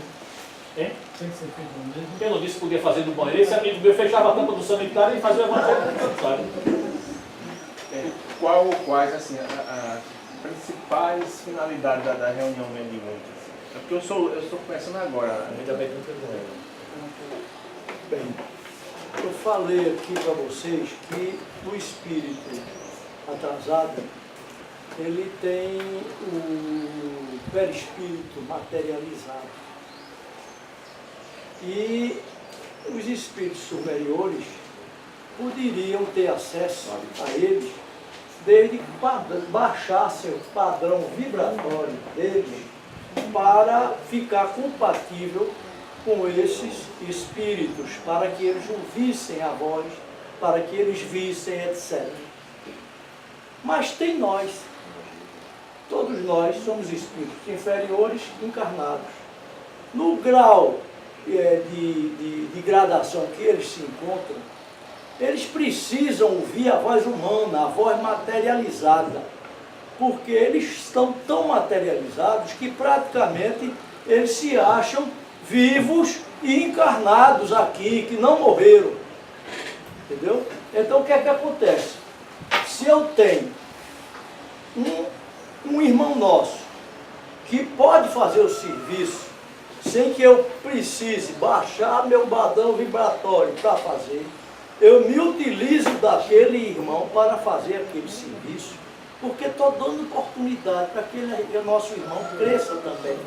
Speaker 1: Hein?
Speaker 10: Tem que ser feito na mesa.
Speaker 1: Eu não disse que podia fazer do banheiro, esse amigo meu fechava a tampa do sanitário e fazia o Evangelho do sanitário.
Speaker 9: Quais assim, as principais finalidades da reunião mediúnica? Assim? É porque eu estou começando agora.
Speaker 1: Ainda bem que não tem
Speaker 2: Bem, eu falei aqui para vocês que o espírito atrasado, ele tem o perispírito materializado. E os espíritos superiores poderiam ter acesso a eles desde que baixassem o padrão vibratório deles para ficar compatível com esses espíritos, para que eles ouvissem a voz, para que eles vissem, etc. Mas tem nós, todos nós somos espíritos inferiores encarnados. No grau de gradação que eles se encontram, eles precisam ouvir a voz humana, a voz materializada, porque eles estão tão materializados que praticamente eles se acham vivos e encarnados aqui, que não morreram. Entendeu? Então o que é que acontece? Se eu tenho um irmão nosso que pode fazer o serviço sem que eu precise baixar meu padrão vibratório para fazer, eu me utilizo daquele irmão para fazer aquele serviço, porque estou dando oportunidade para que o nosso irmão cresça também.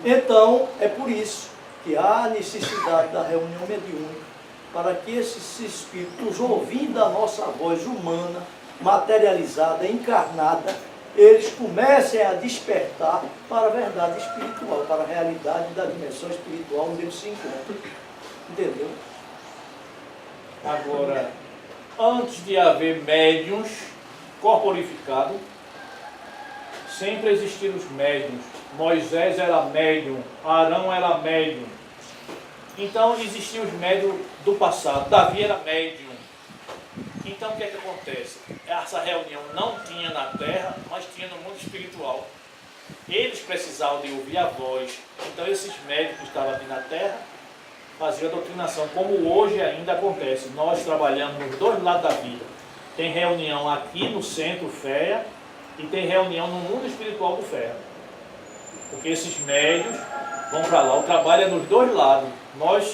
Speaker 2: Então, é por isso que há necessidade da reunião mediúnica, para que esses espíritos, ouvindo a nossa voz humana, materializada, encarnada, eles comecem a despertar para a verdade espiritual, para a realidade da dimensão espiritual onde eles se encontram. Entendeu?
Speaker 1: Agora, antes de haver médiuns corporificados, sempre existiram os médiuns. Moisés era médium, Arão era médium. Então existiam os médiuns do passado. Davi era médium. Então o que é que acontece? Essa reunião não tinha na terra, mas tinha no mundo espiritual. Eles precisavam de ouvir a voz. Então esses médios que estavam aqui na terra faziam a doutrinação, como hoje ainda acontece. Nós trabalhamos nos dois lados da vida. Tem reunião aqui no centro FEA e tem reunião no mundo espiritual do FEA. Porque esses médios vão para lá. O trabalho é nos dois lados. Nós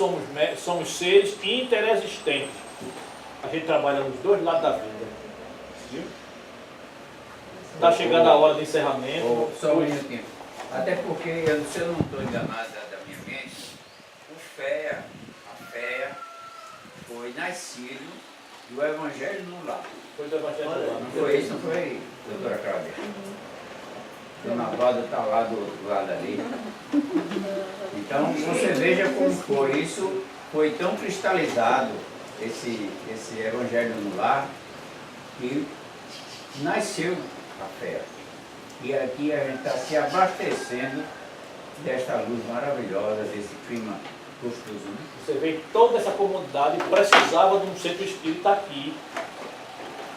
Speaker 1: somos seres interexistentes. A gente trabalha nos dois lados da vida. Viu? Está chegando a hora de encerramento.
Speaker 5: Só um minutinho. Até porque, se eu não estou enganado da minha mente, a FEA foi nascido do Evangelho no Lar.
Speaker 1: Foi do Evangelho do Lar.
Speaker 5: Não foi isso, não foi, doutora Cláudia? Dona Valda está lá do outro lado ali. Então, você veja como foi isso, foi tão cristalizado esse Evangelho no Lar, que nasceu a fé. E aqui a gente está se abastecendo desta luz maravilhosa, desse clima gostoso. Né?
Speaker 1: Você vê que toda essa comunidade precisava de um centro espírita aqui.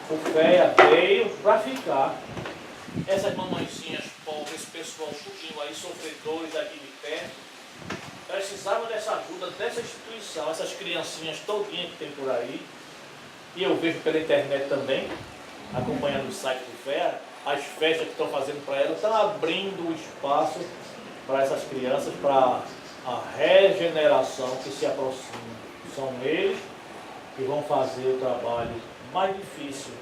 Speaker 1: O FEA veio para ficar. Essas mamãezinhas pobres, esse pessoal tudinho aí, sofredores aqui de perto, precisavam dessa ajuda dessa instituição, essas criancinhas todinhas que tem por aí. E eu vejo pela internet também, acompanhando o site do FEA, as festas que estão fazendo para elas, estão abrindo o espaço para essas crianças, para a regeneração que se aproxima. São eles que vão fazer o trabalho mais difícil,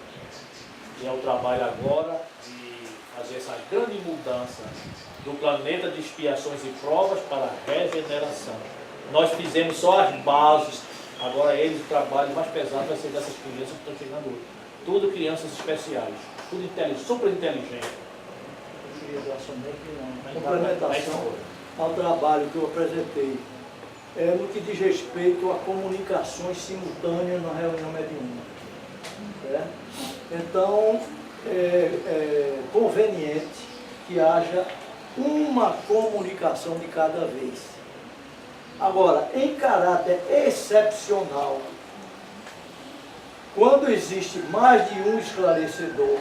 Speaker 1: que é o trabalho agora de fazer essa grande mudança do planeta de expiações e provas para a regeneração. Nós fizemos só as bases, agora eles, o trabalho mais pesado vai ser dessas crianças que estão chegando hoje. Tudo crianças especiais, tudo super inteligente.
Speaker 2: Eu queria dar somente uma complementação ao trabalho que eu apresentei. No que diz respeito a comunicações simultâneas na reunião mediúnica. Então, é conveniente que haja uma comunicação de cada vez. Agora, em caráter excepcional, quando existe mais de um esclarecedor,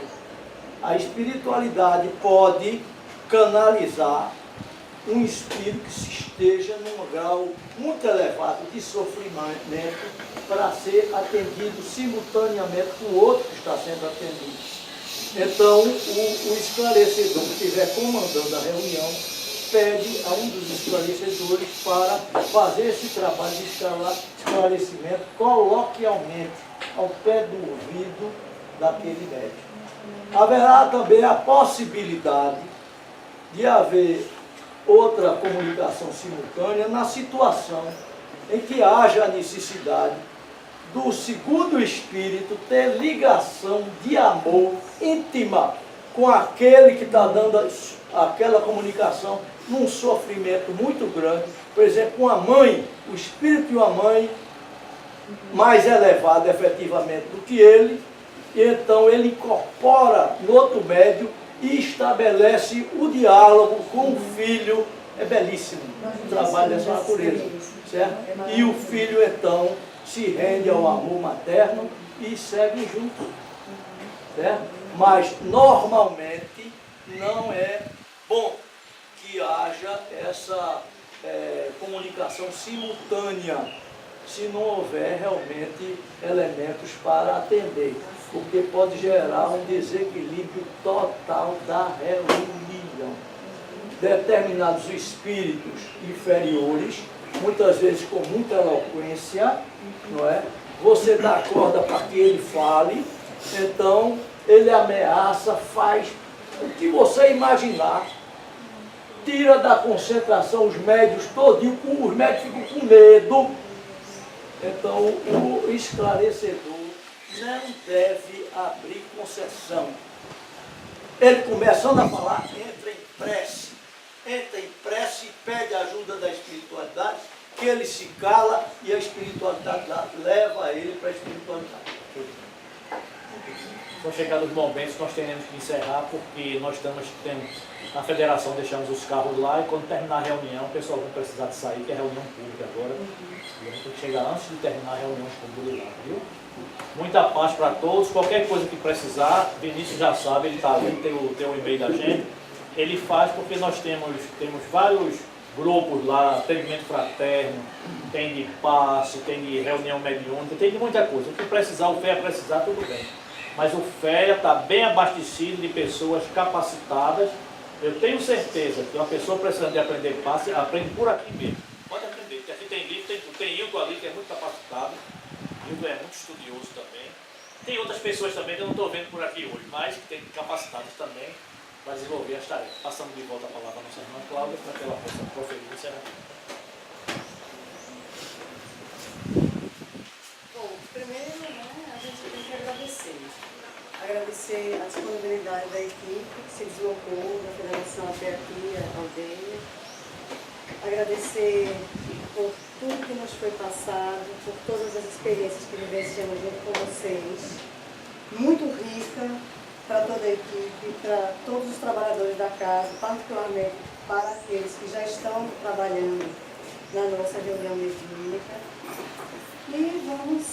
Speaker 2: a espiritualidade pode canalizar um espírito que esteja num grau muito elevado de sofrimento para ser atendido simultaneamente com o outro que está sendo atendido. Então, o esclarecedor que estiver comandando a reunião pede a um dos esclarecedores para fazer esse trabalho de esclarecimento coloquialmente ao pé do ouvido daquele médico. Haverá também a possibilidade de haver outra comunicação simultânea na situação em que haja a necessidade do segundo espírito ter ligação de amor íntima com aquele que está dando aquela comunicação num sofrimento muito grande. Por exemplo, uma mãe, o espírito de uma mãe mais elevado efetivamente do que ele, e então ele incorpora no outro médium e estabelece o diálogo com o filho. É belíssimo o trabalho dessa natureza, certo? E o filho então se rende ao amor materno e segue juntos, certo? Mas normalmente não é bom que haja essa comunicação simultânea, se não houver realmente elementos para atender, porque pode gerar um desequilíbrio total da reunião. Determinados espíritos inferiores, muitas vezes com muita eloquência, não é? Você dá corda para que ele fale, então ele ameaça, faz o que você imaginar, tira da concentração os médios todinho, os médios ficam com medo. Então, o esclarecedor não deve abrir concessão. Ele começando a falar, entra em prece e pede ajuda da espiritualidade, que ele se cala e a espiritualidade leva ele para a espiritualidade.
Speaker 1: São chegados os momentos que nós teremos que encerrar, porque nós temos na federação, deixamos os carros lá e quando terminar a reunião, o pessoal vai precisar de sair, que é reunião pública agora. E a gente tem que chegar antes de terminar a reunião pública lá, viu? Muita paz para todos, qualquer coisa que precisar, Vinícius já sabe, ele está ali, tem o e-mail da gente. Ele faz porque nós temos vários grupos lá, atendimento fraterno, tem de passe, tem de reunião mediúnica, tem de muita coisa. O que precisar, o FEA precisar, tudo bem. Mas o FEA está bem abastecido de pessoas capacitadas. Eu tenho certeza que uma pessoa precisando de aprender passe, aprende por aqui mesmo. Pode aprender, porque aqui tem livro, tem Hilton ali que é muito capacitado. Hilton é muito estudioso também. Tem outras pessoas também que eu não estou vendo por aqui hoje, mas que tem capacitados também para desenvolver as tarefas. Passando de volta a palavra à nossa irmã Cláudia, para que ela possa proferir o encerramento.
Speaker 4: Bom, primeiro, a gente tem que agradecer. Agradecer a disponibilidade da equipe que se deslocou da federação até aqui, a aldeia. Agradecer por tudo que nos foi passado, por todas as experiências que vivenciamos junto com vocês. Muito rica para toda a equipe, para todos os trabalhadores da casa, particularmente para aqueles que já estão trabalhando na nossa reunião mediúnica. E vamos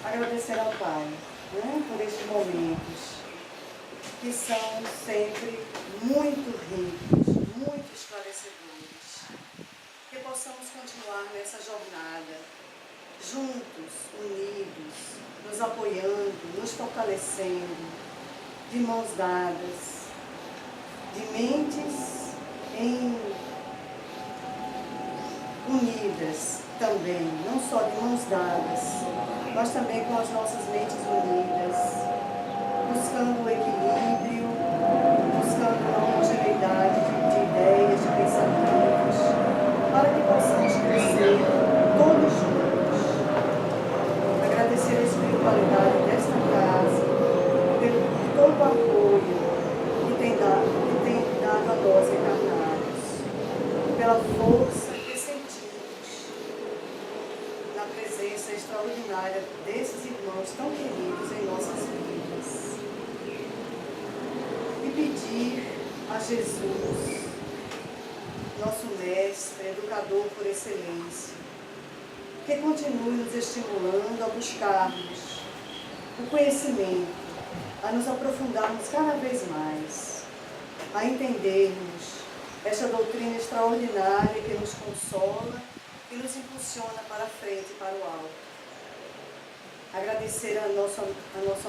Speaker 4: agradecer ao Pai, né, por estes momentos que são sempre muito ricos, muito esclarecedores. Que possamos continuar nessa jornada, juntos, unidos, nos apoiando, nos fortalecendo, de mãos dadas, de mentes unidas também, não só de mãos dadas, mas também com as nossas mentes unidas, buscando o equilíbrio, buscando a homogeneidade de ideias, de pensamentos, para que possamos crescer todos juntos. Agradecer a espiritualidade desta casa, pelo todo o apoio que tem dado a nós encarnados, pela força que sentimos na presença extraordinária desses irmãos tão queridos em nossas vidas. E pedir a Jesus, nosso mestre, educador por excelência, que continue nos estimulando a buscarmos o conhecimento, a nos aprofundarmos cada vez mais, a entendermos esta doutrina extraordinária que nos consola e nos impulsiona para a frente e para o alto. Agradecer a nosso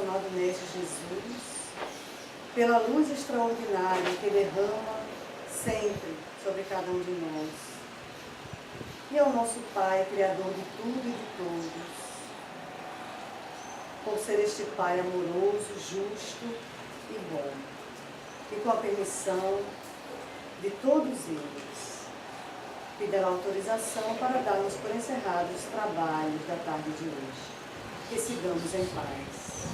Speaker 4: amado Mestre Jesus pela luz extraordinária que derrama sempre sobre cada um de nós. E ao nosso Pai, Criador de tudo e de todos, por ser este Pai amoroso, justo e bom, e com a permissão de todos eles, pedir a autorização para darmos por encerrados os trabalhos da tarde de hoje. Que sigamos em paz.